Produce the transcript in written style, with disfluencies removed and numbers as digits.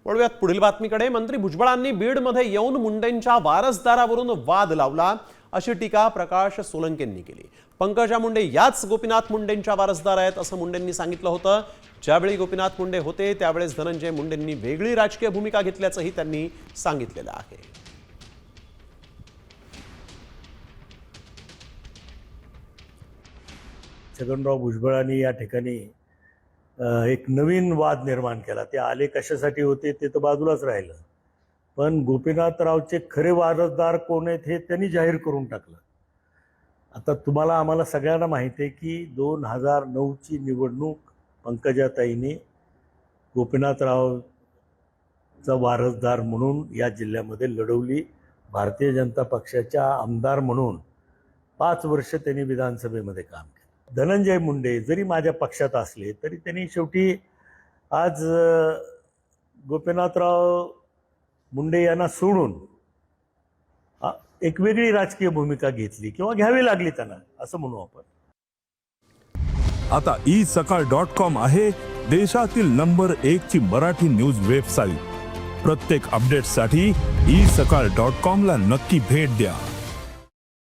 वळूयात पुढील बातमीकडे। मंत्री भुजबळांनी बीडमध्ये येऊन मुंडेंच्या वारसदारावरून वाद लावला अशी टीका प्रकाश सोलंकेंनी केली। पंकजा मुंडे याच गोपीनाथ मुंडेंच्या वारसदार आहेत असं मुंडेंनी सांगितलं होतं। ज्यावेळी गोपीनाथ मुंडे होते त्यावेळेस धनंजय मुंडेंनी वेगळी राजकीय भूमिका घेतल्याचंही त्यांनी सांगितलेलं आहे। छगनराव भुजबळांनी या ठिकाणी एक नवीन वाद निर्माण केला। ते आले कशासाठी होते ते तर बाजूलाच राहिलं, पण गोपीनाथरावचे खरे वारसदार कोण आहेत हे त्यांनी जाहीर करून टाकलं। आता तुम्हाला आम्हाला सगळ्यांना माहिती आहे की 2009ची निवडणूक पंकजाताईंनी गोपीनाथरावचा वारसदार म्हणून या जिल्ह्यामध्ये लढवली। भारतीय जनता पक्षाच्या आमदार म्हणून 5 वर्ष त्यांनी विधानसभेमध्ये काम केलं। धनंजय मुंडे जरी माझ्या पक्षात असले तरी त्यांनी शेवटी आज गोपीनाथराव मुंडे यांना सोडून एक वेगळी राजकीय भूमिका घेतली किंवा घ्यावी लागली त्यांना, असं म्हणू आपण। आता isakal.com आहे देशातील नंबर 1 ची मराठी न्यूज वेबसाईट। प्रत्येक अपडेटसाठी isakal.com ला नक्की भेट द्या।